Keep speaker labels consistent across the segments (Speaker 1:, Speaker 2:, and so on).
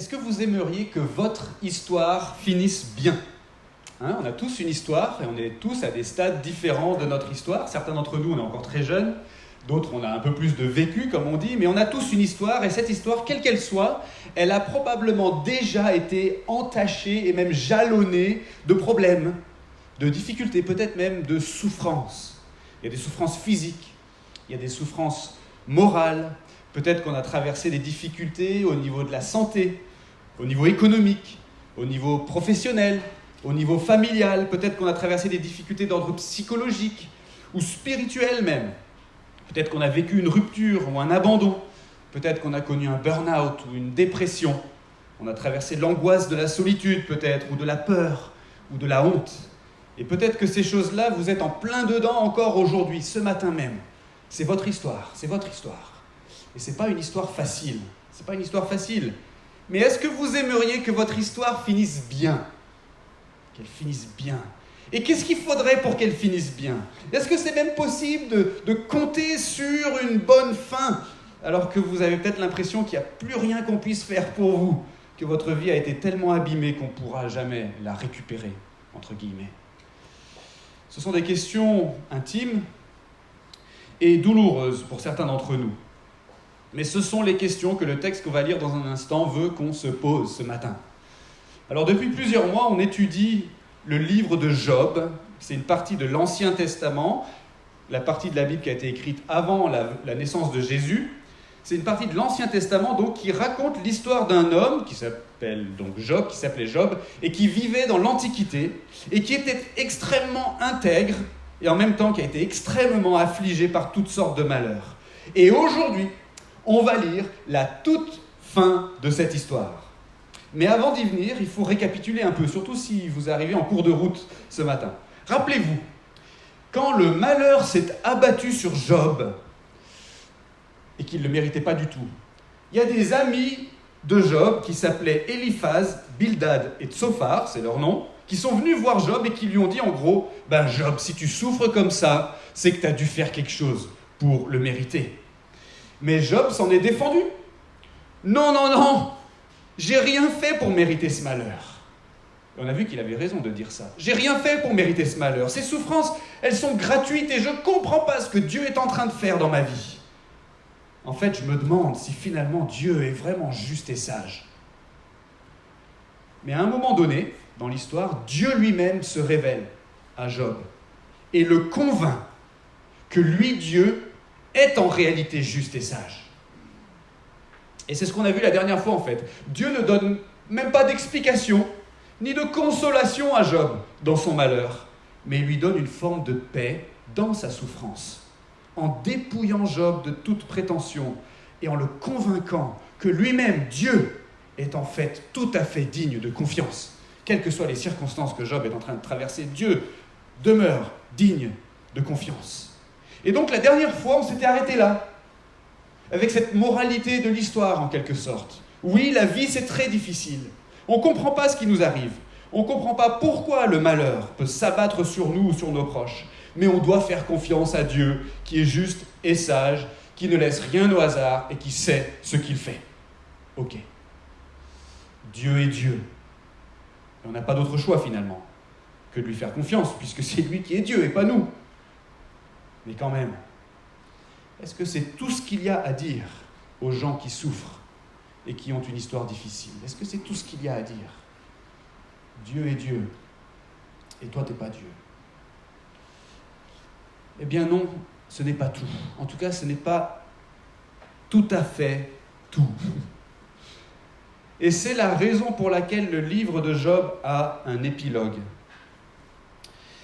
Speaker 1: Est-ce que vous aimeriez que votre histoire finisse bien ? On a tous une histoire et on est tous à des stades différents de notre histoire. Certains d'entre nous, on est encore très jeunes, d'autres, on a un peu plus de vécu, comme on dit, mais on a tous une histoire et cette histoire, quelle qu'elle soit, elle a probablement déjà été entachée et même jalonnée de problèmes, de difficultés, peut-être même de souffrances. Il y a des souffrances physiques, il y a des souffrances morales, peut-être qu'on a traversé des difficultés au niveau de la santé, au niveau économique, au niveau professionnel, au niveau familial, peut-être qu'on a traversé des difficultés d'ordre psychologique ou spirituel même. Peut-être qu'on a vécu une rupture ou un abandon, peut-être qu'on a connu un burn-out ou une dépression. On a traversé l'angoisse de la solitude peut-être, ou de la peur, ou de la honte. Et peut-être que ces choses-là, vous êtes en plein dedans encore aujourd'hui, ce matin même. C'est votre histoire, c'est votre histoire. Et ce n'est pas une histoire facile, c'est pas une histoire facile. Mais est-ce que vous aimeriez que votre histoire finisse bien ? Qu'elle finisse bien. Et qu'est-ce qu'il faudrait pour qu'elle finisse bien ? Est-ce que c'est même possible de compter sur une bonne fin, alors que vous avez peut-être l'impression qu'il n'y a plus rien qu'on puisse faire pour vous, que votre vie a été tellement abîmée qu'on ne pourra jamais la récupérer, entre guillemets. Ce sont des questions intimes et douloureuses pour certains d'entre nous. Mais ce sont les questions que le texte qu'on va lire dans un instant veut qu'on se pose ce matin. Alors depuis plusieurs mois, on étudie le livre de Job. C'est une partie de l'Ancien Testament, la partie de la Bible qui a été écrite avant la naissance de Jésus. C'est une partie de l'Ancien Testament donc, qui raconte l'histoire d'un homme qui s'appelait Job, et qui vivait dans l'Antiquité, et qui était extrêmement intègre, et en même temps qui a été extrêmement affligé par toutes sortes de malheurs. Et aujourd'hui, on va lire la toute fin de cette histoire. Mais avant d'y venir, il faut récapituler un peu, surtout si vous arrivez en cours de route ce matin. Rappelez-vous, quand le malheur s'est abattu sur Job, et qu'il ne le méritait pas du tout, il y a des amis de Job qui s'appelaient Eliphaz, Bildad et Tsophar, c'est leur nom, qui sont venus voir Job et qui lui ont dit en gros, « Job, si tu souffres comme ça, c'est que tu as dû faire quelque chose pour le mériter. » Mais Job s'en est défendu. « Non, j'ai rien fait pour mériter ce malheur. » On a vu qu'il avait raison de dire ça. « J'ai rien fait pour mériter ce malheur. Ces souffrances, elles sont gratuites et je ne comprends pas ce que Dieu est en train de faire dans ma vie. En fait, je me demande si finalement Dieu est vraiment juste et sage. » Mais à un moment donné, dans l'histoire, Dieu lui-même se révèle à Job et le convainc que lui, Dieu, est en réalité juste et sage. Et c'est ce qu'on a vu la dernière fois en fait. Dieu ne donne même pas d'explication, ni de consolation à Job dans son malheur, mais il lui donne une forme de paix dans sa souffrance, en dépouillant Job de toute prétention et en le convainquant que lui-même, Dieu, est en fait tout à fait digne de confiance. Quelles que soient les circonstances que Job est en train de traverser, Dieu demeure digne de confiance. Et donc la dernière fois, on s'était arrêté là, avec cette moralité de l'histoire en quelque sorte. Oui, la vie c'est très difficile. On ne comprend pas ce qui nous arrive. On ne comprend pas pourquoi le malheur peut s'abattre sur nous ou sur nos proches. Mais on doit faire confiance à Dieu, qui est juste et sage, qui ne laisse rien au hasard et qui sait ce qu'il fait. Ok. Dieu est Dieu. Et on n'a pas d'autre choix finalement que de lui faire confiance, puisque c'est lui qui est Dieu et pas nous. Mais quand même, est-ce que c'est tout ce qu'il y a à dire aux gens qui souffrent et qui ont une histoire difficile ? Est-ce que c'est tout ce qu'il y a à dire ? Dieu est Dieu, et toi, tu n'es pas Dieu. Eh bien non, ce n'est pas tout. En tout cas, ce n'est pas tout à fait tout. Et c'est la raison pour laquelle le livre de Job a un épilogue.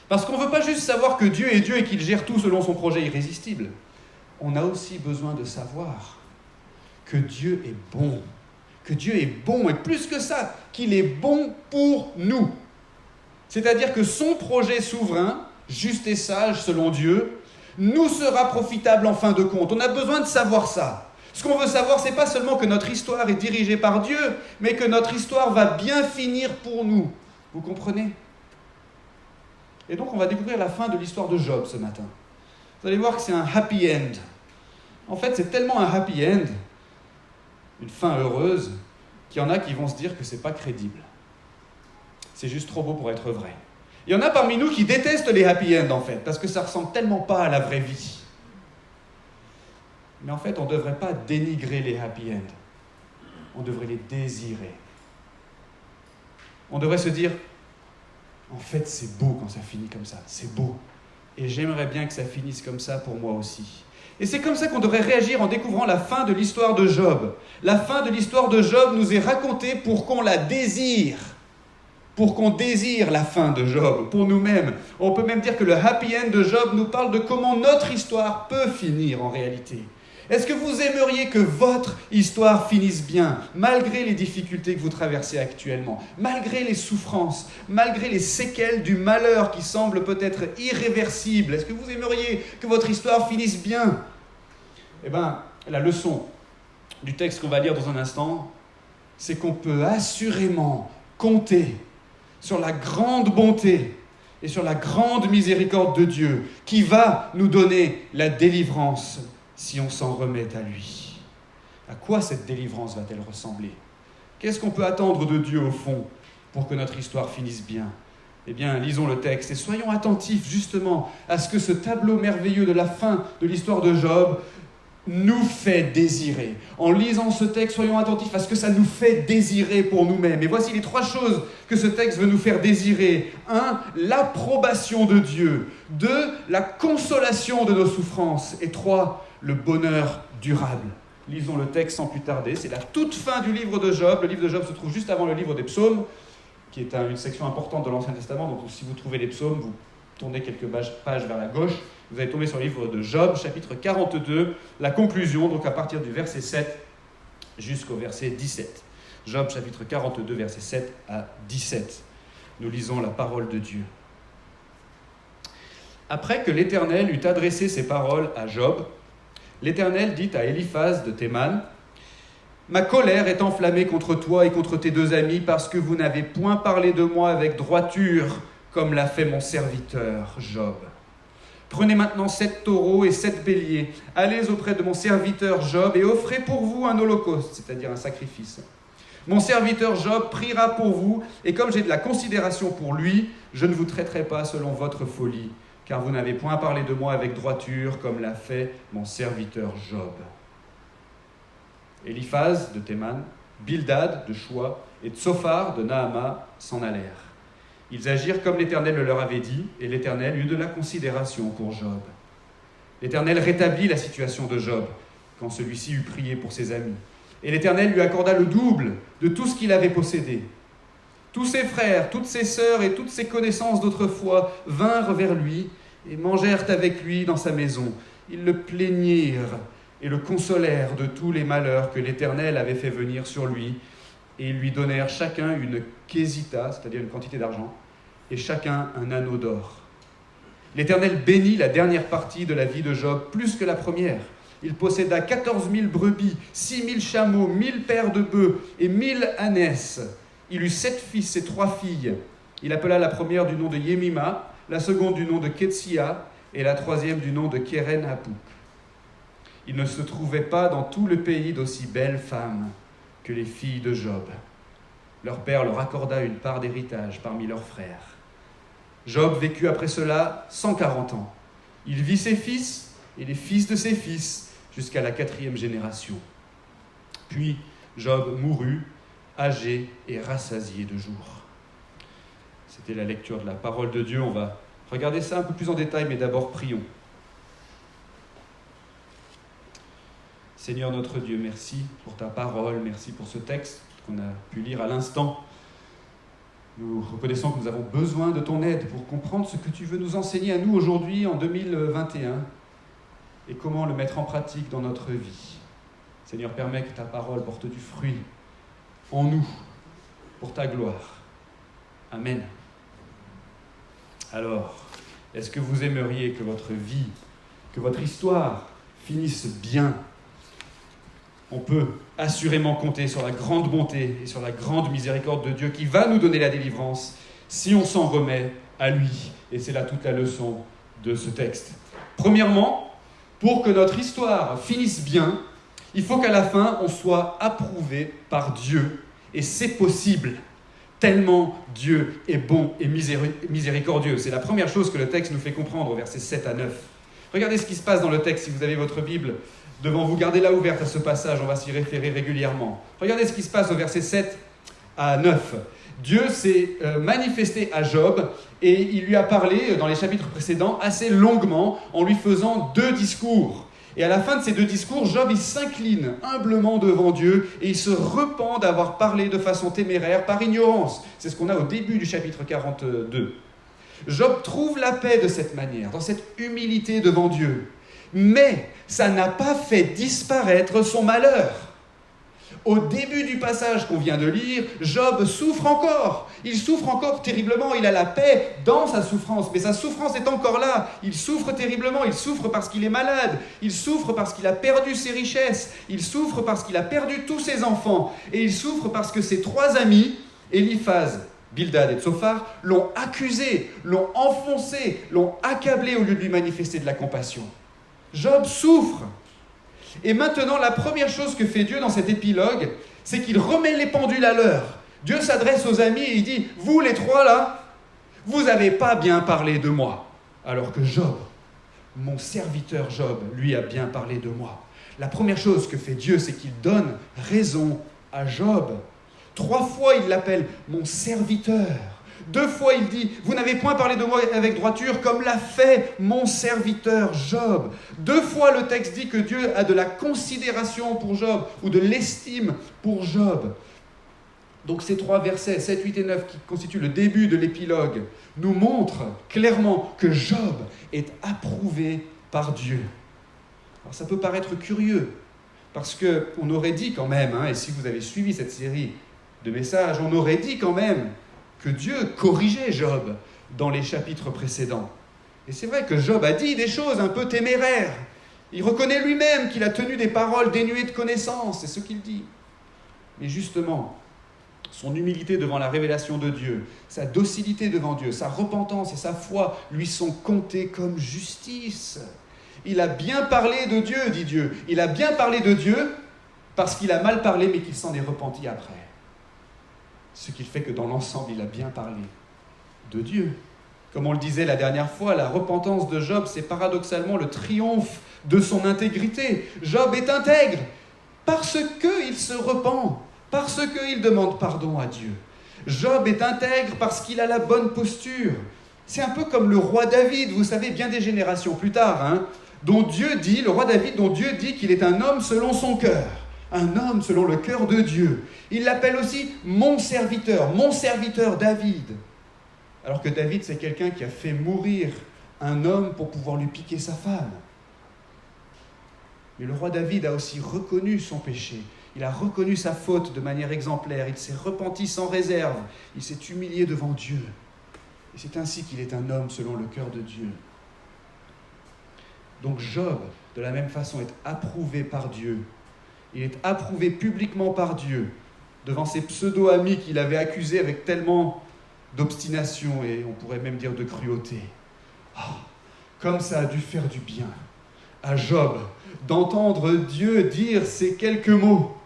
Speaker 1: Parce qu'on ne veut pas juste savoir que Dieu est Dieu et qu'il gère tout selon son projet irrésistible. On a aussi besoin de savoir que Dieu est bon. Que Dieu est bon, et plus que ça, qu'il est bon pour nous. C'est-à-dire que son projet souverain, juste et sage selon Dieu, nous sera profitable en fin de compte. On a besoin de savoir ça. Ce qu'on veut savoir, c'est pas seulement que notre histoire est dirigée par Dieu, mais que notre histoire va bien finir pour nous. Vous comprenez ? Et donc, on va découvrir la fin de l'histoire de Job ce matin. Vous allez voir que c'est un happy end. En fait, c'est tellement un happy end, une fin heureuse, qu'il y en a qui vont se dire que c'est pas crédible. C'est juste trop beau pour être vrai. Il y en a parmi nous qui détestent les happy ends, en fait, parce que ça ressemble tellement pas à la vraie vie. Mais en fait, on ne devrait pas dénigrer les happy ends. On devrait les désirer. On devrait se dire, en fait, c'est beau quand ça finit comme ça. C'est beau. Et j'aimerais bien que ça finisse comme ça pour moi aussi. Et c'est comme ça qu'on devrait réagir en découvrant la fin de l'histoire de Job. La fin de l'histoire de Job nous est racontée pour qu'on la désire. Pour qu'on désire la fin de Job, pour nous-mêmes. On peut même dire que le happy end de Job nous parle de comment notre histoire peut finir en réalité. Est-ce que vous aimeriez que votre histoire finisse bien, malgré les difficultés que vous traversez actuellement, malgré les souffrances, malgré les séquelles du malheur qui semble peut-être irréversible? Est-ce que vous aimeriez que votre histoire finisse bien? Eh bien, la leçon du texte qu'on va lire dans un instant, c'est qu'on peut assurément compter sur la grande bonté et sur la grande miséricorde de Dieu qui va nous donner la délivrance si on s'en remet à lui. À quoi cette délivrance va-t-elle ressembler? Qu'est-ce qu'on peut attendre de Dieu au fond pour que notre histoire finisse bien? Eh bien, lisons le texte et soyons attentifs justement à ce que ce tableau merveilleux de la fin de l'histoire de Job nous fait désirer. En lisant ce texte, soyons attentifs à ce que ça nous fait désirer pour nous-mêmes. Et voici les 3 choses que ce texte veut nous faire désirer. 1, l'approbation de Dieu. 2, la consolation de nos souffrances. Et 3, le bonheur durable. Lisons le texte sans plus tarder. C'est la toute fin du livre de Job. Le livre de Job se trouve juste avant le livre des psaumes, qui est une section importante de l'Ancien Testament. Donc si vous trouvez les psaumes, vous tournez quelques pages vers la gauche. Vous allez tomber sur le livre de Job, chapitre 42, la conclusion, donc à partir du verset 7 jusqu'au verset 17. Job, chapitre 42, verset 7 à 17. Nous lisons la parole de Dieu. Après que l'Éternel eut adressé ses paroles à Job, l'Éternel dit à Éliphaz de Théman, « Ma colère est enflammée contre toi et contre tes 2 amis parce que vous n'avez point parlé de moi avec droiture, comme l'a fait mon serviteur Job. Prenez maintenant 7 taureaux et 7 béliers, allez auprès de mon serviteur Job et offrez pour vous un holocauste, c'est-à-dire un sacrifice. Mon serviteur Job priera pour vous, et comme j'ai de la considération pour lui, je ne vous traiterai pas selon votre folie, car vous n'avez point parlé de moi avec droiture, comme l'a fait mon serviteur Job. » Éliphaz de Théman, Bildad de Choua et Tsophar de Naama s'en allèrent. Ils agirent comme l'Éternel le leur avait dit, et l'Éternel eut de la considération pour Job. L'Éternel rétablit la situation de Job, quand celui-ci eut prié pour ses amis. Et l'Éternel lui accorda le double de tout ce qu'il avait possédé. Tous ses frères, toutes ses sœurs et toutes ses connaissances d'autrefois vinrent vers lui et mangèrent avec lui dans sa maison. Ils le plaignirent et le consolèrent de tous les malheurs que l'Éternel avait fait venir sur lui, et ils lui donnèrent chacun une kézita, c'est-à-dire une quantité d'argent, et chacun un anneau d'or. L'Éternel bénit la dernière partie de la vie de Job plus que la première. Il posséda 14 000 brebis, 6 000 chameaux, 1000 paires de bœufs et 1000 ânesses. Il eut 7 fils et 3 filles. Il appela la première du nom de Yemima, la seconde du nom de Ketsia et la troisième du nom de Kéren-Hapouk. Il ne se trouvait pas dans tout le pays d'aussi belles femmes que les filles de Job. Leur père leur accorda une part d'héritage parmi leurs frères. Job vécut après cela 140 ans. Il vit ses fils et les fils de ses fils jusqu'à la 4e génération. Puis Job mourut, âgé et rassasié de jours. C'était la lecture de la parole de Dieu. On va regarder ça un peu plus en détail, mais d'abord prions. Seigneur notre Dieu, merci pour ta parole, merci pour ce texte qu'on a pu lire à l'instant. Nous reconnaissons que nous avons besoin de ton aide pour comprendre ce que tu veux nous enseigner à nous aujourd'hui, en 2021, et comment le mettre en pratique dans notre vie. Seigneur, permets que ta parole porte du fruit en nous, pour ta gloire. Amen. Alors, est-ce que vous aimeriez que votre vie, que votre histoire finisse bien? On peut assurément compter sur la grande bonté et sur la grande miséricorde de Dieu qui va nous donner la délivrance si on s'en remet à lui. Et c'est là toute la leçon de ce texte. Premièrement, pour que notre histoire finisse bien, il faut qu'à la fin, on soit approuvé par Dieu Et c'est possible, tellement Dieu est bon et miséricordieux. C'est la première chose que le texte nous fait comprendre au verset 7 à 9. Regardez ce qui se passe dans le texte, si vous avez votre Bible devant vous, gardez-la ouverte à ce passage, on va s'y référer régulièrement. Regardez ce qui se passe au verset 7 à 9. Dieu s'est manifesté à Job et il lui a parlé dans les chapitres précédents assez longuement en lui faisant 2 discours. Et à la fin de ces 2 discours, Job il s'incline humblement devant Dieu et il se repent d'avoir parlé de façon téméraire par ignorance. C'est ce qu'on a au début du chapitre 42. Job trouve la paix de cette manière, dans cette humilité devant Dieu. Mais ça n'a pas fait disparaître son malheur. Au début du passage qu'on vient de lire, Job souffre encore. Il souffre encore terriblement. Il a la paix dans sa souffrance. Mais sa souffrance est encore là. Il souffre terriblement. Il souffre parce qu'il est malade. Il souffre parce qu'il a perdu ses richesses. Il souffre parce qu'il a perdu tous ses enfants. Et il souffre parce que ses 3 amis, Éliphaz, Bildad et Tsophar, l'ont accusé, l'ont enfoncé, l'ont accablé au lieu de lui manifester de la compassion. Job souffre. Et maintenant, la première chose que fait Dieu dans cet épilogue, c'est qu'il remet les pendules à l'heure. Dieu s'adresse aux amis et il dit « Vous les 3 là, vous n'avez pas bien parlé de moi. » Alors que Job, mon serviteur Job, lui a bien parlé de moi. La première chose que fait Dieu, c'est qu'il donne raison à Job. 3 fois, il l'appelle « mon serviteur ». 2 fois, il dit « Vous n'avez point parlé de moi avec droiture, comme l'a fait mon serviteur Job. » 2 fois, le texte dit que Dieu a de la considération pour Job, ou de l'estime pour Job. Donc ces 3 versets, 7, 8 et 9, qui constituent le début de l'épilogue, nous montrent clairement que Job est approuvé par Dieu. Alors ça peut paraître curieux, parce qu'on aurait dit quand même, et si vous avez suivi cette série de messages, on aurait dit quand même que Dieu corrigeait Job dans les chapitres précédents. Et c'est vrai que Job a dit des choses un peu téméraires. Il reconnaît lui-même qu'il a tenu des paroles dénuées de connaissance, c'est ce qu'il dit. Mais justement, son humilité devant la révélation de Dieu, sa docilité devant Dieu, sa repentance et sa foi lui sont comptées comme justice. Il a bien parlé de Dieu, dit Dieu. Il a bien parlé de Dieu parce qu'il a mal parlé, mais qu'il s'en est repenti après. Ce qui fait que dans l'ensemble, il a bien parlé de Dieu. Comme on le disait la dernière fois, la repentance de Job, c'est paradoxalement le triomphe de son intégrité. Job est intègre parce qu'il se repent, parce qu'il demande pardon à Dieu. Job est intègre parce qu'il a la bonne posture. C'est un peu comme le roi David, vous savez, bien des générations plus tard, dont Dieu dit, le roi David, dont Dieu dit qu'il est un homme selon son cœur. Un homme selon le cœur de Dieu. Il l'appelle aussi mon serviteur David. Alors que David, c'est quelqu'un qui a fait mourir un homme pour pouvoir lui piquer sa femme. Mais le roi David a aussi reconnu son péché. Il a reconnu sa faute de manière exemplaire. Il s'est repenti sans réserve. Il s'est humilié devant Dieu. Et c'est ainsi qu'il est un homme selon le cœur de Dieu. Donc Job, de la même façon, est approuvé par Dieu. Il est approuvé publiquement par Dieu devant ses pseudo-amis qu'il avait accusés avec tellement d'obstination et on pourrait même dire de cruauté. Comme ça a dû faire du bien à Job d'entendre Dieu dire ces quelques mots.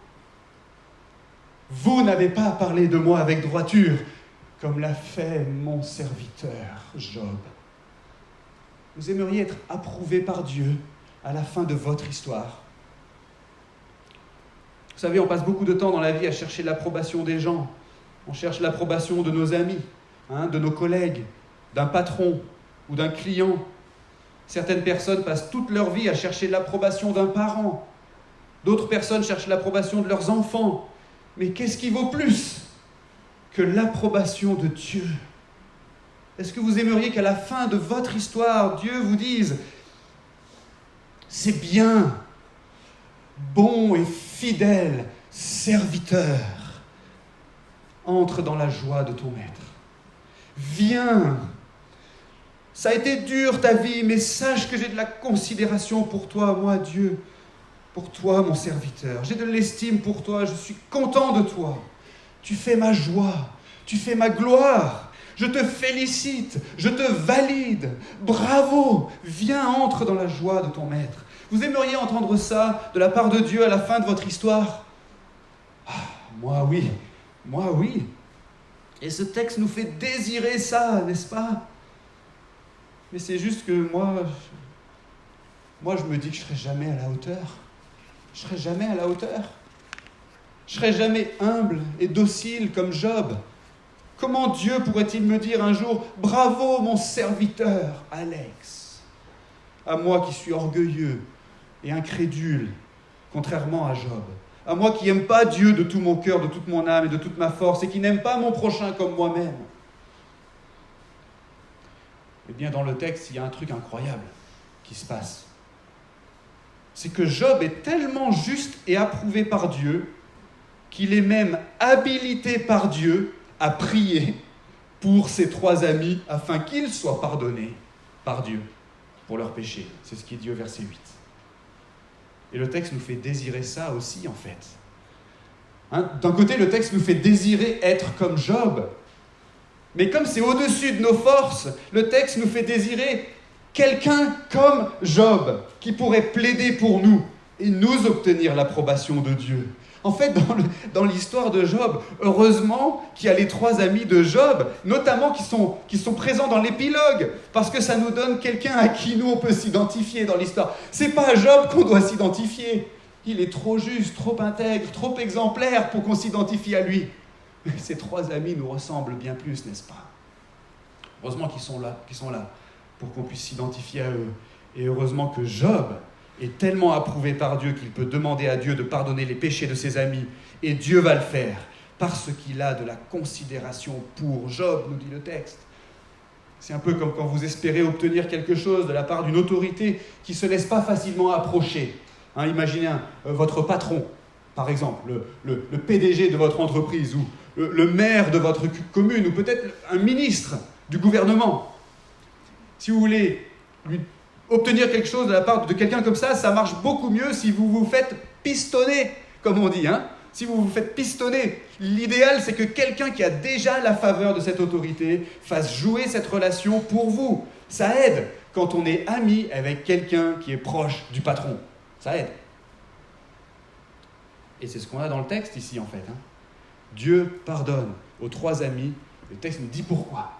Speaker 1: Vous n'avez pas parlé de moi avec droiture, comme l'a fait mon serviteur Job. Vous aimeriez être approuvé par Dieu à la fin de votre histoire. Vous savez, on passe beaucoup de temps dans la vie à chercher l'approbation des gens. On cherche l'approbation de nos amis, de nos collègues, d'un patron ou d'un client. Certaines personnes passent toute leur vie à chercher l'approbation d'un parent. D'autres personnes cherchent l'approbation de leurs enfants. Mais qu'est-ce qui vaut plus que l'approbation de Dieu? Est-ce que vous aimeriez qu'à la fin de votre histoire, Dieu vous dise « C'est bien, bon et fidèle serviteur, entre dans la joie de ton maître. Viens, ça a été dur ta vie, mais sache que j'ai de la considération pour toi, moi Dieu, pour toi mon serviteur. J'ai de l'estime pour toi, je suis content de toi. Tu fais ma joie, tu fais ma gloire. Je te félicite, je te valide. Bravo, viens, entre dans la joie de ton maître. Vous aimeriez entendre ça de la part de Dieu à la fin de votre histoire? Moi, oui. Moi, oui. Et ce texte nous fait désirer ça, n'est-ce pas? Mais c'est juste que moi, je me dis que je ne serai jamais à la hauteur. Je ne serai jamais à la hauteur. Je ne serai jamais humble et docile comme Job. Comment Dieu pourrait-il me dire un jour « Bravo, mon serviteur, Alex !» À moi qui suis orgueilleux et incrédule, contrairement à Job. À moi qui n'aime pas Dieu de tout mon cœur, de toute mon âme et de toute ma force, et qui n'aime pas mon prochain comme moi-même. Eh bien, dans le texte, il y a un truc incroyable qui se passe. C'est que Job est tellement juste et approuvé par Dieu qu'il est même habilité par Dieu à prier pour ses 3 amis afin qu'ils soient pardonnés par Dieu pour leurs péchés. C'est ce qui est dit au verset 8. Et le texte nous fait désirer ça aussi, en fait. D'un côté, le texte nous fait désirer être comme Job. Mais comme c'est au-dessus de nos forces, le texte nous fait désirer quelqu'un comme Job, qui pourrait plaider pour nous et nous obtenir l'approbation de Dieu. En fait, dans l'histoire de Job, heureusement qu'il y a les 3 amis de Job, notamment qui sont présents dans l'épilogue, parce que ça nous donne quelqu'un à qui nous on peut s'identifier dans l'histoire. C'est pas à Job qu'on doit s'identifier. Il est trop juste, trop intègre, trop exemplaire pour qu'on s'identifie à lui. Mais ces 3 amis nous ressemblent bien plus, n'est-ce pas? Heureusement qu'ils sont là pour qu'on puisse s'identifier à eux. Et heureusement que Job est tellement approuvé par Dieu qu'il peut demander à Dieu de pardonner les péchés de ses amis. Et Dieu va le faire, parce qu'il a de la considération pour Job, nous dit le texte. C'est un peu comme quand vous espérez obtenir quelque chose de la part d'une autorité qui ne se laisse pas facilement approcher. Imaginez votre patron, par exemple, le PDG de votre entreprise, ou le maire de votre commune, ou peut-être un ministre du gouvernement. Si vous voulez lui obtenir quelque chose de la part de quelqu'un comme ça marche beaucoup mieux si vous vous faites pistonner, comme on dit. Si vous vous faites pistonner, l'idéal c'est que quelqu'un qui a déjà la faveur de cette autorité fasse jouer cette relation pour vous. Ça aide quand on est ami avec quelqu'un qui est proche du patron. Ça aide. Et c'est ce qu'on a dans le texte ici en fait. Dieu pardonne aux 3 amis. Le texte nous dit pourquoi.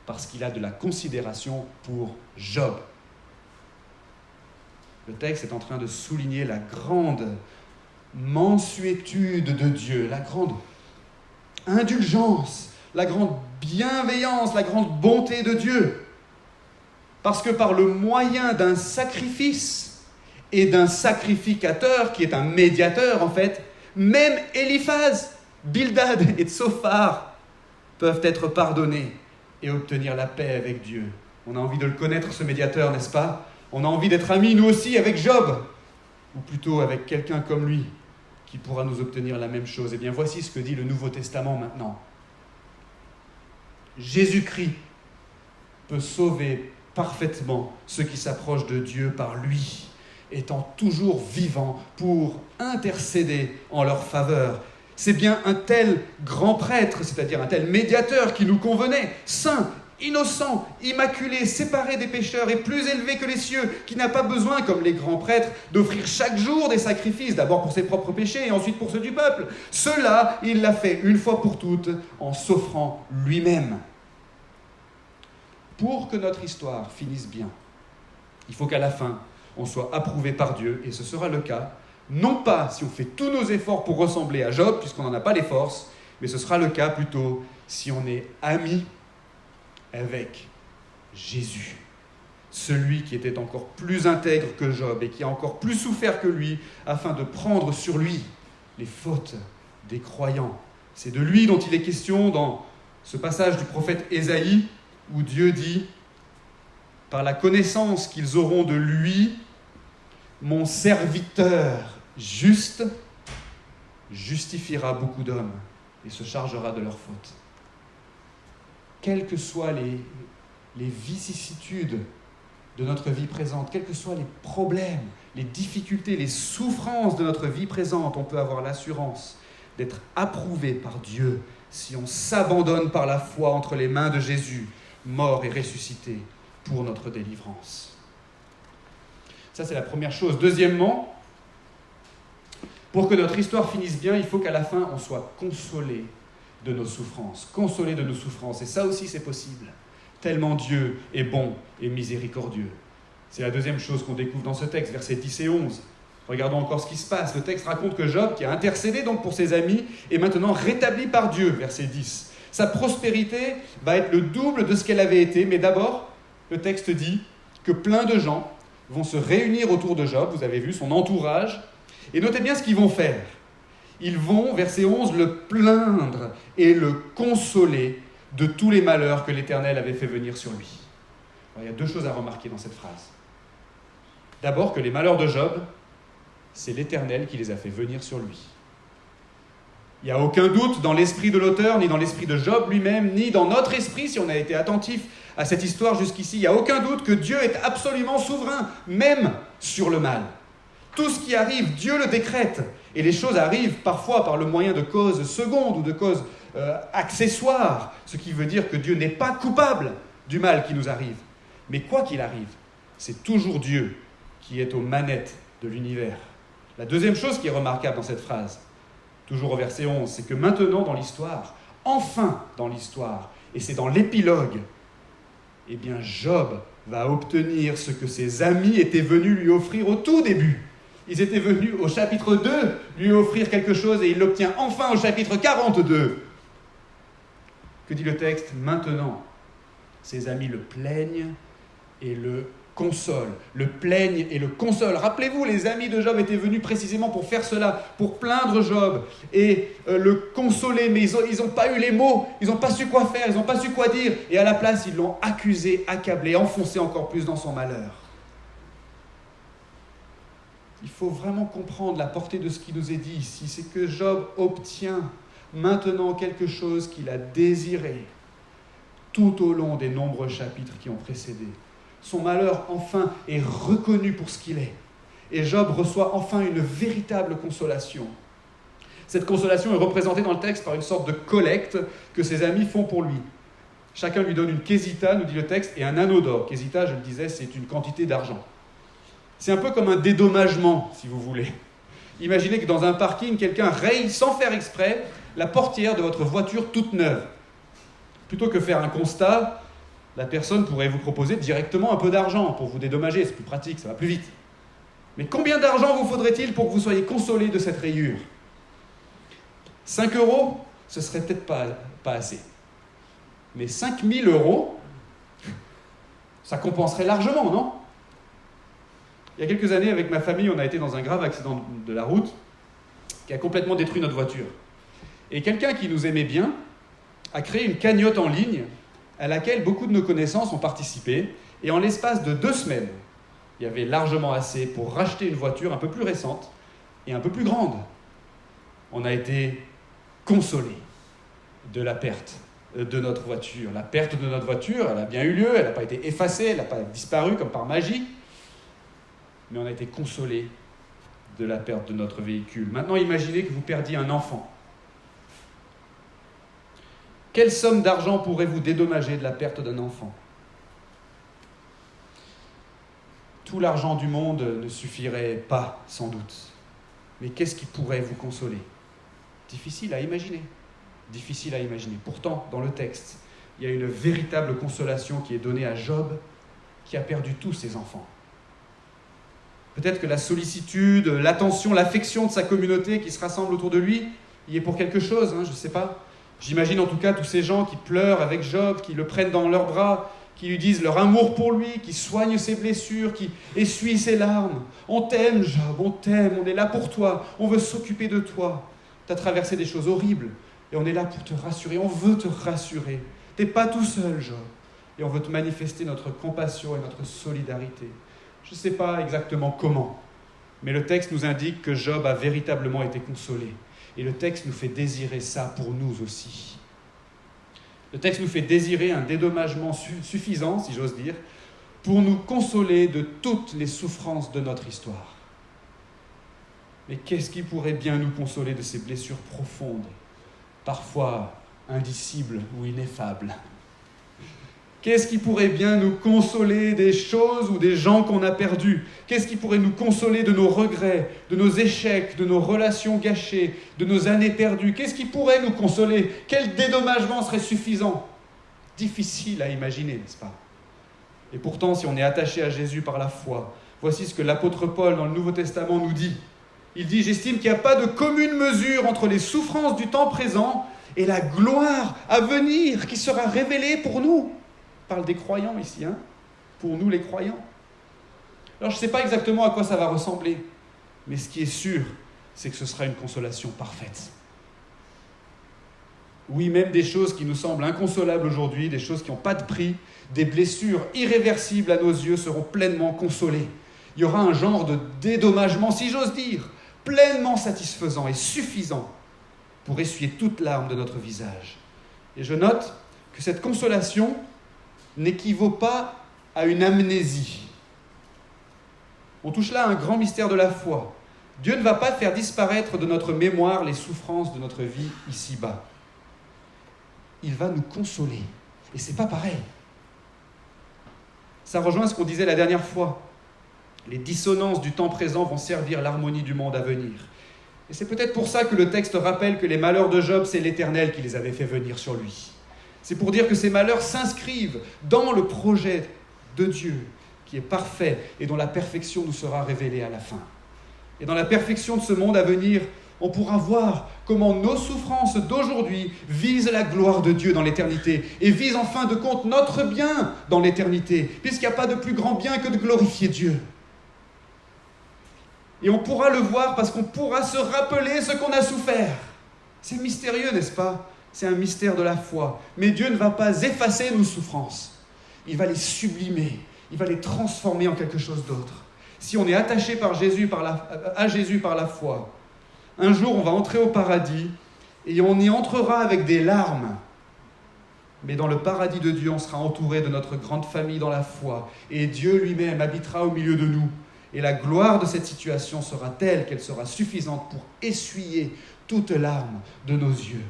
Speaker 1: Parce qu'il a de la considération pour Job. Le texte est en train de souligner la grande mansuétude de Dieu, la grande indulgence, la grande bienveillance, la grande bonté de Dieu. Parce que par le moyen d'un sacrifice et d'un sacrificateur, qui est un médiateur en fait, même Éliphaz, Bildad et Tsophar peuvent être pardonnés et obtenir la paix avec Dieu. On a envie de le connaître, ce médiateur, n'est-ce pas? On a envie d'être amis, nous aussi, avec Job, ou plutôt avec quelqu'un comme lui, qui pourra nous obtenir la même chose. Eh bien, voici ce que dit le Nouveau Testament maintenant. Jésus-Christ peut sauver parfaitement ceux qui s'approchent de Dieu par lui, étant toujours vivant pour intercéder en leur faveur. C'est bien un tel grand prêtre, c'est-à-dire un tel médiateur qui nous convenait, saint, innocent, immaculé, séparé des pécheurs et plus élevé que les cieux, qui n'a pas besoin, comme les grands prêtres, d'offrir chaque jour des sacrifices, d'abord pour ses propres péchés et ensuite pour ceux du peuple. Cela, il l'a fait une fois pour toutes en s'offrant lui-même. Pour que notre histoire finisse bien, il faut qu'à la fin, on soit approuvé par Dieu, et ce sera le cas, non pas si on fait tous nos efforts pour ressembler à Job, puisqu'on n'en a pas les forces, mais ce sera le cas plutôt si on est amis avec Jésus, celui qui était encore plus intègre que Job et qui a encore plus souffert que lui, afin de prendre sur lui les fautes des croyants. C'est de lui dont il est question dans ce passage du prophète Ésaïe, où Dieu dit « Par la connaissance qu'ils auront de lui, mon serviteur juste justifiera beaucoup d'hommes et se chargera de leurs fautes. » Quelles que soient les vicissitudes de notre vie présente, quels que soient les problèmes, les difficultés, les souffrances de notre vie présente, on peut avoir l'assurance d'être approuvé par Dieu si on s'abandonne par la foi entre les mains de Jésus, mort et ressuscité pour notre délivrance. Ça, c'est la première chose. Deuxièmement, pour que notre histoire finisse bien, il faut qu'à la fin, on soit consolé de nos souffrances. Consoler de nos souffrances. Et ça aussi, c'est possible. Tellement Dieu est bon et miséricordieux. C'est la deuxième chose qu'on découvre dans ce texte, versets 10 et 11. Regardons encore ce qui se passe. Le texte raconte que Job, qui a intercédé donc pour ses amis, est maintenant rétabli par Dieu, verset 10. Sa prospérité va être le double de ce qu'elle avait été, mais d'abord, le texte dit que plein de gens vont se réunir autour de Job, vous avez vu son entourage, et notez bien ce qu'ils vont faire. Ils vont, verset 11, le plaindre et le consoler de tous les malheurs que l'Éternel avait fait venir sur lui. Alors, il y a deux choses à remarquer dans cette phrase. D'abord, que les malheurs de Job, c'est l'Éternel qui les a fait venir sur lui. Il n'y a aucun doute dans l'esprit de l'auteur, ni dans l'esprit de Job lui-même, ni dans notre esprit, si on a été attentif à cette histoire jusqu'ici. Il n'y a aucun doute que Dieu est absolument souverain, même sur le mal. Tout ce qui arrive, Dieu le décrète. Et les choses arrivent parfois par le moyen de causes secondes ou de causes accessoires, ce qui veut dire que Dieu n'est pas coupable du mal qui nous arrive. Mais quoi qu'il arrive, c'est toujours Dieu qui est aux manettes de l'univers. La deuxième chose qui est remarquable dans cette phrase, toujours au verset 11, c'est que maintenant dans l'histoire, enfin dans l'histoire, et c'est dans l'épilogue, eh bien Job va obtenir ce que ses amis étaient venus lui offrir au tout début. Ils étaient venus au chapitre 2 lui offrir quelque chose et il l'obtient enfin au chapitre 42. Que dit le texte ? Maintenant, ses amis le plaignent et le consolent. Le plaignent et le consolent. Rappelez-vous, les amis de Job étaient venus précisément pour faire cela, pour plaindre Job et le consoler, mais ils n'ont pas eu les mots, ils n'ont pas su quoi faire, ils n'ont pas su quoi dire, et à la place, ils l'ont accusé, accablé, enfoncé encore plus dans son malheur. Il faut vraiment comprendre la portée de ce qui nous est dit ici, c'est que Job obtient maintenant quelque chose qu'il a désiré tout au long des nombreux chapitres qui ont précédé. Son malheur, enfin, est reconnu pour ce qu'il est. Et Job reçoit enfin une véritable consolation. Cette consolation est représentée dans le texte par une sorte de collecte que ses amis font pour lui. Chacun lui donne une quesita, nous dit le texte, et un anneau d'or. Quesita, je le disais, c'est une quantité d'argent. C'est un peu comme un dédommagement, si vous voulez. Imaginez que dans un parking, quelqu'un raye sans faire exprès la portière de votre voiture toute neuve. Plutôt que faire un constat, la personne pourrait vous proposer directement un peu d'argent pour vous dédommager. C'est plus pratique, ça va plus vite. Mais combien d'argent vous faudrait-il pour que vous soyez consolé de cette rayure ? 5 €, ce serait peut-être pas assez. Mais 5 000 €, ça compenserait largement, non ? Il y a quelques années, avec ma famille, on a été dans un grave accident de la route qui a complètement détruit notre voiture. Et quelqu'un qui nous aimait bien a créé une cagnotte en ligne à laquelle beaucoup de nos connaissances ont participé. Et en l'espace de 2 semaines, il y avait largement assez pour racheter une voiture un peu plus récente et un peu plus grande. On a été consolés de la perte de notre voiture. La perte de notre voiture, elle a bien eu lieu, elle n'a pas été effacée, elle n'a pas disparu comme par magie. Mais on a été consolés de la perte de notre véhicule. Maintenant, imaginez que vous perdiez un enfant. Quelle somme d'argent pourrez-vous dédommager de la perte d'un enfant ? Tout l'argent du monde ne suffirait pas, sans doute. Mais qu'est-ce qui pourrait vous consoler ? Difficile à imaginer. Difficile à imaginer. Pourtant, dans le texte, il y a une véritable consolation qui est donnée à Job, qui a perdu tous ses enfants. Peut-être que la sollicitude, l'attention, l'affection de sa communauté qui se rassemble autour de lui, y est pour quelque chose, je ne sais pas. J'imagine en tout cas tous ces gens qui pleurent avec Job, qui le prennent dans leurs bras, qui lui disent leur amour pour lui, qui soignent ses blessures, qui essuient ses larmes. On t'aime, Job, on t'aime, on est là pour toi, on veut s'occuper de toi. Tu as traversé des choses horribles et on est là pour te rassurer, on veut te rassurer. Tu n'es pas tout seul, Job, et on veut te manifester notre compassion et notre solidarité. Je ne sais pas exactement comment, mais le texte nous indique que Job a véritablement été consolé. Et le texte nous fait désirer ça pour nous aussi. Le texte nous fait désirer un dédommagement suffisant, si j'ose dire, pour nous consoler de toutes les souffrances de notre histoire. Mais qu'est-ce qui pourrait bien nous consoler de ces blessures profondes, parfois indicibles ou ineffables ? Qu'est-ce qui pourrait bien nous consoler des choses ou des gens qu'on a perdus? Qu'est-ce qui pourrait nous consoler de nos regrets, de nos échecs, de nos relations gâchées, de nos années perdues? Qu'est-ce qui pourrait nous consoler? Quel dédommagement serait suffisant? Difficile à imaginer, n'est-ce pas? Et pourtant, si on est attaché à Jésus par la foi, voici ce que l'apôtre Paul dans le Nouveau Testament nous dit. Il dit « J'estime qu'il n'y a pas de commune mesure entre les souffrances du temps présent et la gloire à venir qui sera révélée pour nous. » Il parle des croyants ici, hein, pour nous les croyants. Alors je ne sais pas exactement à quoi ça va ressembler, mais ce qui est sûr, c'est que ce sera une consolation parfaite. Oui, même des choses qui nous semblent inconsolables aujourd'hui, des choses qui n'ont pas de prix, des blessures irréversibles à nos yeux seront pleinement consolées. Il y aura un genre de dédommagement, si j'ose dire, pleinement satisfaisant et suffisant pour essuyer toute larme de notre visage. Et je note que cette consolation n'équivaut pas à une amnésie. On touche là à un grand mystère de la foi. Dieu ne va pas faire disparaître de notre mémoire les souffrances de notre vie ici-bas. Il va nous consoler. Et c'est pas pareil. Ça rejoint ce qu'on disait la dernière fois. Les dissonances du temps présent vont servir l'harmonie du monde à venir. Et c'est peut-être pour ça que le texte rappelle que les malheurs de Job, c'est l'Éternel qui les avait fait venir sur lui. C'est pour dire que ces malheurs s'inscrivent dans le projet de Dieu, qui est parfait et dont la perfection nous sera révélée à la fin. Et dans la perfection de ce monde à venir, on pourra voir comment nos souffrances d'aujourd'hui visent la gloire de Dieu dans l'éternité et visent en fin de compte notre bien dans l'éternité, puisqu'il n'y a pas de plus grand bien que de glorifier Dieu. Et on pourra le voir parce qu'on pourra se rappeler ce qu'on a souffert. C'est mystérieux, n'est-ce pas? C'est un mystère de la foi. Mais Dieu ne va pas effacer nos souffrances. Il va les sublimer. Il va les transformer en quelque chose d'autre. Si on est attaché à Jésus par la foi, un jour on va entrer au paradis et on y entrera avec des larmes. Mais dans le paradis de Dieu, on sera entouré de notre grande famille dans la foi. Et Dieu lui-même habitera au milieu de nous. Et la gloire de cette situation sera telle qu'elle sera suffisante pour essuyer toute larme de nos yeux.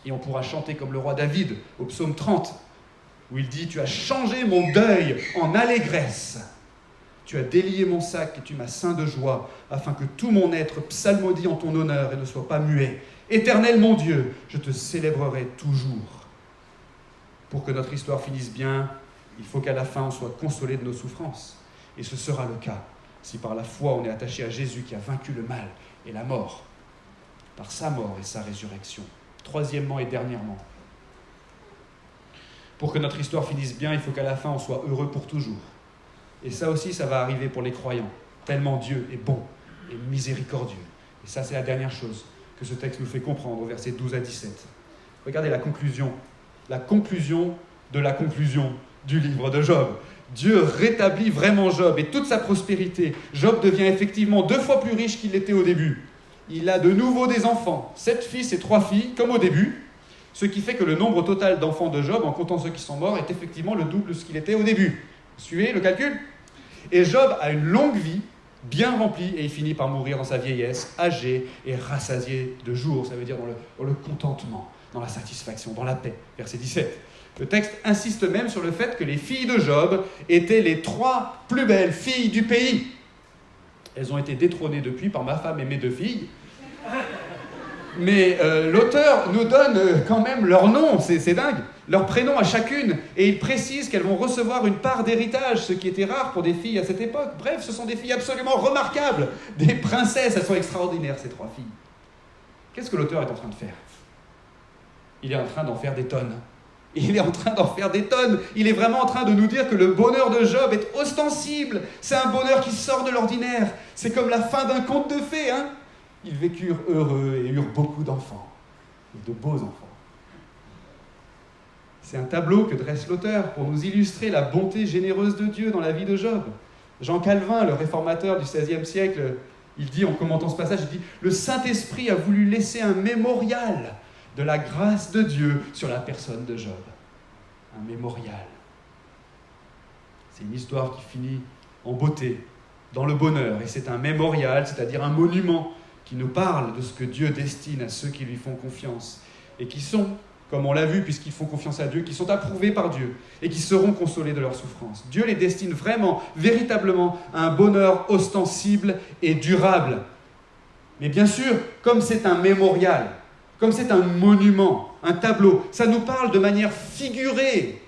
Speaker 1: Et on pourra chanter comme le roi David au psaume 30, où il dit « Tu as changé mon deuil en allégresse. Tu as délié mon sac et tu m'as ceint de joie, afin que tout mon être psalmodie en ton honneur et ne soit pas muet. Éternel mon Dieu, je te célébrerai toujours. » Pour que notre histoire finisse bien, il faut qu'à la fin on soit consolé de nos souffrances. Et ce sera le cas si par la foi on est attaché à Jésus qui a vaincu le mal et la mort, par sa mort et sa résurrection. Troisièmement et dernièrement, pour que notre histoire finisse bien, il faut qu'à la fin on soit heureux pour toujours. Et ça aussi, ça va arriver pour les croyants, tellement Dieu est bon et miséricordieux. Et ça, c'est la dernière chose que ce texte nous fait comprendre au verset 12 à 17. Regardez la conclusion de la conclusion du livre de Job. Dieu rétablit vraiment Job et toute sa prospérité. Job devient effectivement 2 fois plus riche qu'il l'était au début. Il a de nouveau des enfants, 7 fils et 3 filles, comme au début, ce qui fait que le nombre total d'enfants de Job, en comptant ceux qui sont morts, est effectivement le double de ce qu'il était au début. Vous suivez le calcul? Et Job a une longue vie, bien remplie, et il finit par mourir dans sa vieillesse, âgé et rassasié de jours, ça veut dire dans le contentement, dans la satisfaction, dans la paix. Verset 17. Le texte insiste même sur le fait que les filles de Job étaient les 3 plus belles filles du pays. Elles ont été détrônées depuis par ma femme et mes 2 filles. Mais l'auteur nous donne quand même leur nom, c'est dingue, leur prénom à chacune, et il précise qu'elles vont recevoir une part d'héritage, ce qui était rare pour des filles à cette époque. Bref, ce sont des filles absolument remarquables, des princesses, elles sont extraordinaires ces 3 filles. Qu'est-ce que l'auteur est en train de faire? Il est en train d'en faire des tonnes. Il est en train d'en faire des tonnes. Il est vraiment en train de nous dire que le bonheur de Job est ostensible. C'est un bonheur qui sort de l'ordinaire. C'est comme la fin d'un conte de fées, hein? Ils vécurent heureux et eurent beaucoup d'enfants, et de beaux enfants. C'est un tableau que dresse l'auteur pour nous illustrer la bonté généreuse de Dieu dans la vie de Job. Jean Calvin, le réformateur du XVIe siècle, il dit en commentant ce passage, il dit « Le Saint-Esprit a voulu laisser un mémorial de la grâce de Dieu sur la personne de Job. » Un mémorial. C'est une histoire qui finit en beauté, dans le bonheur, et c'est un mémorial, c'est-à-dire un monument qui nous parle de ce que Dieu destine à ceux qui lui font confiance et qui sont comme on l'a vu, puisqu'ils font confiance à Dieu, qui sont approuvés par Dieu et qui seront consolés de leur souffrance. Dieu les destine vraiment, véritablement, à un bonheur ostensible et durable. Mais bien sûr, comme c'est un mémorial, comme c'est un monument, un tableau, ça nous parle de manière figurée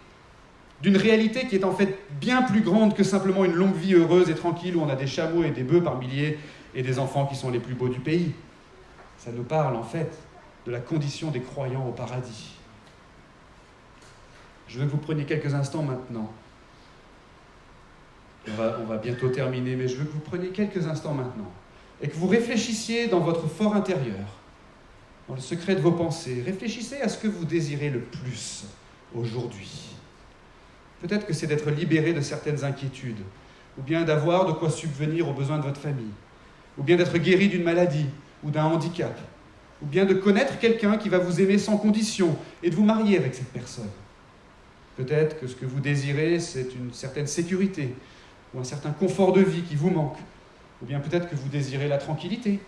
Speaker 1: d'une réalité qui est en fait bien plus grande que simplement une longue vie heureuse et tranquille où on a des chameaux et des bœufs par milliers et des enfants qui sont les plus beaux du pays. Ça nous parle en fait de la condition des croyants au paradis. Je veux que vous preniez quelques instants maintenant. On va bientôt terminer, mais je veux que vous preniez quelques instants maintenant et que vous réfléchissiez dans votre fort intérieur, dans le secret de vos pensées. Réfléchissez à ce que vous désirez le plus aujourd'hui. Peut-être que c'est d'être libéré de certaines inquiétudes, ou bien d'avoir de quoi subvenir aux besoins de votre famille, ou bien d'être guéri d'une maladie ou d'un handicap, ou bien de connaître quelqu'un qui va vous aimer sans condition et de vous marier avec cette personne. Peut-être que ce que vous désirez, c'est une certaine sécurité ou un certain confort de vie qui vous manque, ou bien peut-être que vous désirez la tranquillité,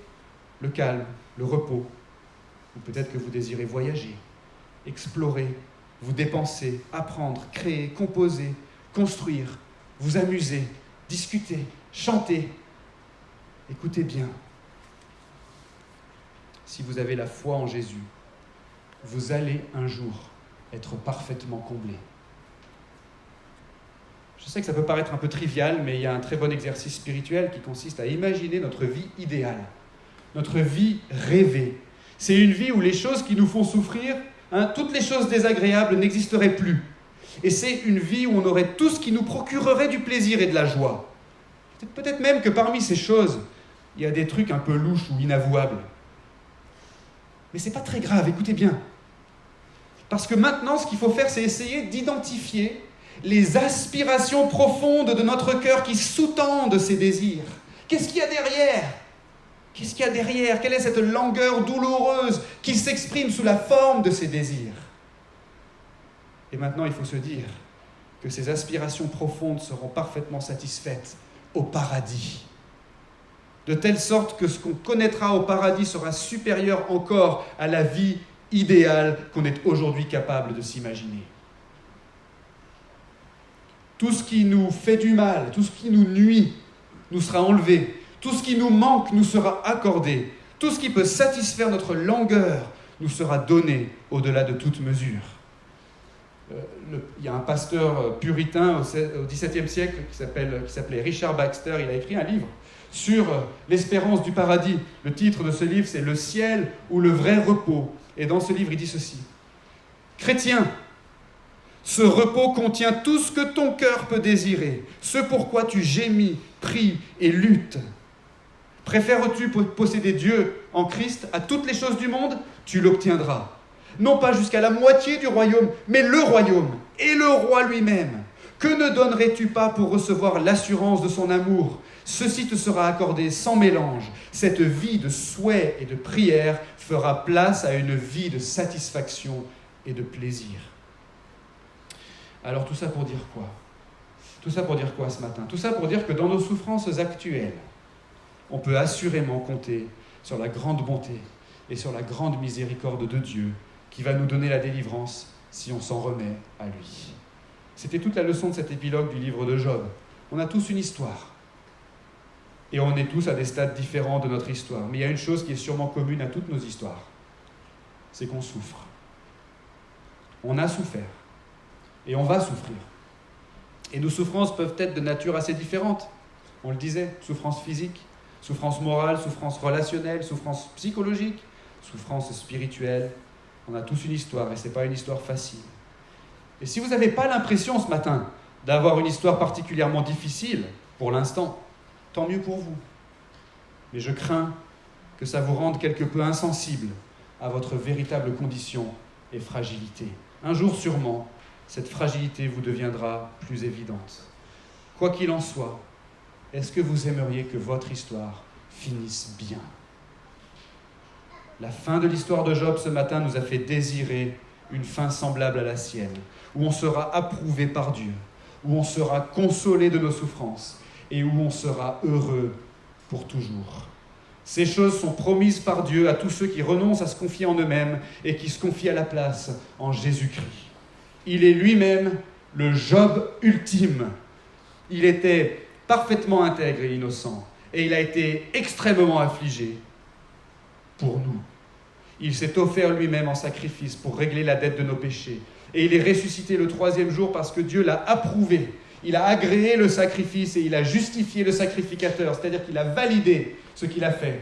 Speaker 1: le calme, le repos, ou peut-être que vous désirez voyager, explorer, vous dépenser, apprendre, créer, composer, construire, vous amuser, discuter, chanter. Écoutez bien. Si vous avez la foi en Jésus, vous allez un jour être parfaitement comblé. Je sais que ça peut paraître un peu trivial, mais il y a un très bon exercice spirituel qui consiste à imaginer notre vie idéale, notre vie rêvée. C'est une vie où les choses qui nous font souffrir, toutes les choses désagréables n'existeraient plus. Et c'est une vie où on aurait tout ce qui nous procurerait du plaisir et de la joie. Peut-être même que parmi ces choses, il y a des trucs un peu louches ou inavouables. Mais ce n'est pas très grave, écoutez bien. Parce que maintenant, ce qu'il faut faire, c'est essayer d'identifier les aspirations profondes de notre cœur qui sous-tendent ces désirs. Qu'est-ce qu'il y a derrière ? Qu'est-ce qu'il y a derrière ? Quelle est cette langueur douloureuse qui s'exprime sous la forme de ces désirs ? Et maintenant, il faut se dire que ces aspirations profondes seront parfaitement satisfaites au paradis. De telle sorte que ce qu'on connaîtra au paradis sera supérieur encore à la vie idéale qu'on est aujourd'hui capable de s'imaginer. Tout ce qui nous fait du mal, tout ce qui nous nuit, nous sera enlevé. Tout ce qui nous manque nous sera accordé. Tout ce qui peut satisfaire notre langueur nous sera donné au-delà de toute mesure. Il y a un pasteur puritain au XVIIe siècle qui s'appelait Richard Baxter. Il a écrit un livre sur l'espérance du paradis. Le titre de ce livre, c'est « Le ciel ou le vrai repos ». Et dans ce livre, il dit ceci. « Chrétien, ce repos contient tout ce que ton cœur peut désirer, ce pourquoi tu gémis, pries et luttes. Préfères-tu posséder Dieu en Christ à toutes les choses du monde ? Tu l'obtiendras. Non pas jusqu'à la moitié du royaume, mais le royaume et le roi lui-même. Que ne donnerais-tu pas pour recevoir l'assurance de son amour ? Ceci te sera accordé sans mélange. Cette vie de souhait et de prière fera place à une vie de satisfaction et de plaisir. » Alors tout ça pour dire quoi ? Tout ça pour dire quoi ce matin ? Tout ça pour dire que dans nos souffrances actuelles, on peut assurément compter sur la grande bonté et sur la grande miséricorde de Dieu qui va nous donner la délivrance si on s'en remet à lui. C'était toute la leçon de cet épilogue du livre de Job. On a tous une histoire. Et on est tous à des stades différents de notre histoire. Mais il y a une chose qui est sûrement commune à toutes nos histoires. C'est qu'on souffre. On a souffert. Et on va souffrir. Et nos souffrances peuvent être de nature assez différente. On le disait, souffrance physique, souffrance morale, souffrance relationnelle, souffrance psychologique, souffrance spirituelle. On a tous une histoire et ce n'est pas une histoire facile. Et si vous n'avez pas l'impression ce matin d'avoir une histoire particulièrement difficile, pour l'instant, tant mieux pour vous. Mais je crains que ça vous rende quelque peu insensible à votre véritable condition et fragilité. Un jour sûrement, cette fragilité vous deviendra plus évidente. Quoi qu'il en soit, est-ce que vous aimeriez que votre histoire finisse bien ? La fin de l'histoire de Job ce matin nous a fait désirer une fin semblable à la sienne, où on sera approuvé par Dieu, où on sera consolé de nos souffrances et où on sera heureux pour toujours. Ces choses sont promises par Dieu à tous ceux qui renoncent à se confier en eux-mêmes et qui se confient à la place en Jésus-Christ. Il est lui-même le Job ultime. Il était parfaitement intègre et innocent, et il a été extrêmement affligé pour nous. Il s'est offert lui-même en sacrifice pour régler la dette de nos péchés. Et il est ressuscité le 3e jour parce que Dieu l'a approuvé. Il a agréé le sacrifice et il a justifié le sacrificateur, c'est-à-dire qu'il a validé ce qu'il a fait.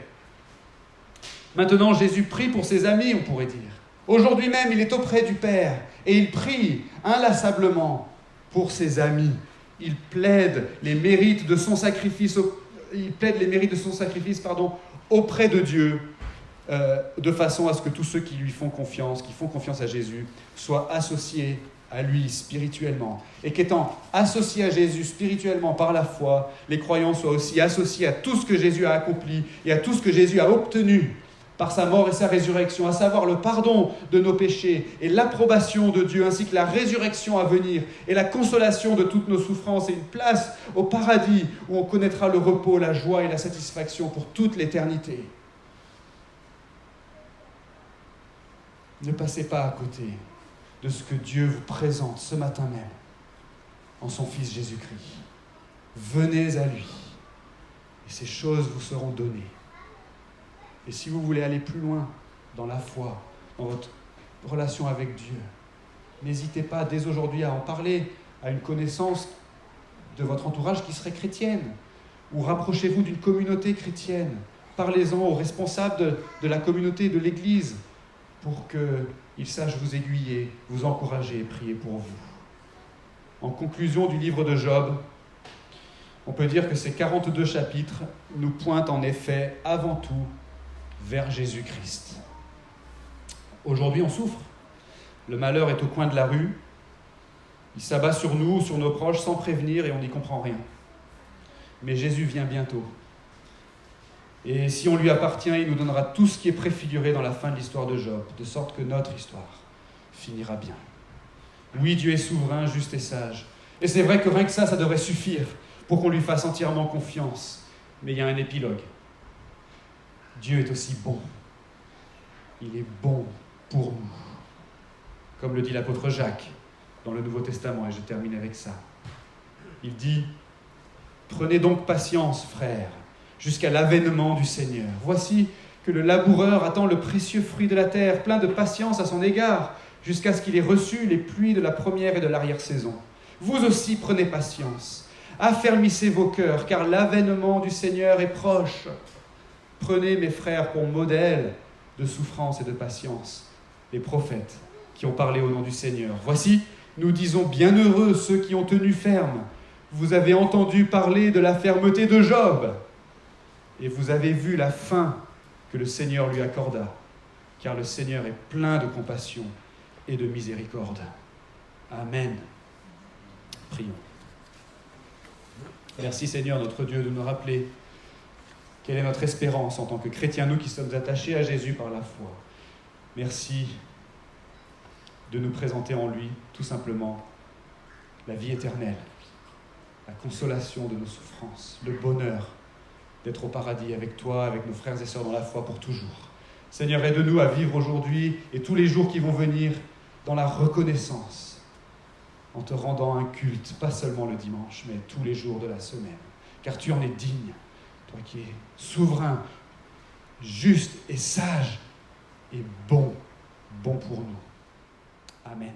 Speaker 1: Maintenant, Jésus prie pour ses amis, on pourrait dire. Aujourd'hui même, il est auprès du Père et il prie inlassablement pour ses amis. Il plaide les mérites de son sacrifice, auprès de Dieu, de façon à ce que tous ceux qui lui font confiance, qui font confiance à Jésus, soient associés à lui spirituellement. Et qu'étant associés à Jésus spirituellement par la foi, les croyants soient aussi associés à tout ce que Jésus a accompli et à tout ce que Jésus a obtenu par sa mort et sa résurrection, à savoir le pardon de nos péchés et l'approbation de Dieu, ainsi que la résurrection à venir et la consolation de toutes nos souffrances et une place au paradis où on connaîtra le repos, la joie et la satisfaction pour toute l'éternité. Ne passez pas à côté de ce que Dieu vous présente ce matin même en son Fils Jésus-Christ. Venez à lui et ces choses vous seront données. Et si vous voulez aller plus loin dans la foi, dans votre relation avec Dieu, n'hésitez pas dès aujourd'hui à en parler à une connaissance de votre entourage qui serait chrétienne, ou rapprochez-vous d'une communauté chrétienne. Parlez-en aux responsables de la communauté, de l'Église, pour qu'ils sachent vous aiguiller, vous encourager et prier pour vous. En conclusion du livre de Job, on peut dire que ces 42 chapitres nous pointent en effet avant tout vers Jésus-Christ. Aujourd'hui, on souffre. Le malheur est au coin de la rue. Il s'abat sur nous, sur nos proches, sans prévenir et on n'y comprend rien. Mais Jésus vient bientôt. Et si on lui appartient, il nous donnera tout ce qui est préfiguré dans la fin de l'histoire de Job, de sorte que notre histoire finira bien. Oui, Dieu est souverain, juste et sage. Et c'est vrai que rien que ça devrait suffire pour qu'on lui fasse entièrement confiance. Mais il y a un épilogue. Dieu est aussi bon. Il est bon pour nous. Comme le dit l'apôtre Jacques dans le Nouveau Testament, et je termine avec ça. Il dit « Prenez donc patience, frères, jusqu'à l'avènement du Seigneur. Voici que le laboureur attend le précieux fruit de la terre, plein de patience à son égard, jusqu'à ce qu'il ait reçu les pluies de la première et de l'arrière-saison. Vous aussi prenez patience. Affermissez vos cœurs, car l'avènement du Seigneur est proche. Prenez, mes frères, pour modèle de souffrance et de patience les prophètes qui ont parlé au nom du Seigneur. Voici, nous disons bienheureux ceux qui ont tenu ferme. Vous avez entendu parler de la fermeté de Job, et vous avez vu la fin que le Seigneur lui accorda, car le Seigneur est plein de compassion et de miséricorde. Amen. Prions. Merci Seigneur notre Dieu de nous rappeler quelle est notre espérance en tant que chrétiens, nous qui sommes attachés à Jésus par la foi. Merci de nous présenter en lui tout simplement la vie éternelle, la consolation de nos souffrances, le bonheur d'être au paradis avec toi, avec nos frères et sœurs dans la foi pour toujours. Seigneur, aide-nous à vivre aujourd'hui et tous les jours qui vont venir dans la reconnaissance, en te rendant un culte, pas seulement le dimanche, mais tous les jours de la semaine. Car tu en es digne, toi qui es souverain, juste et sage et bon pour nous. Amen.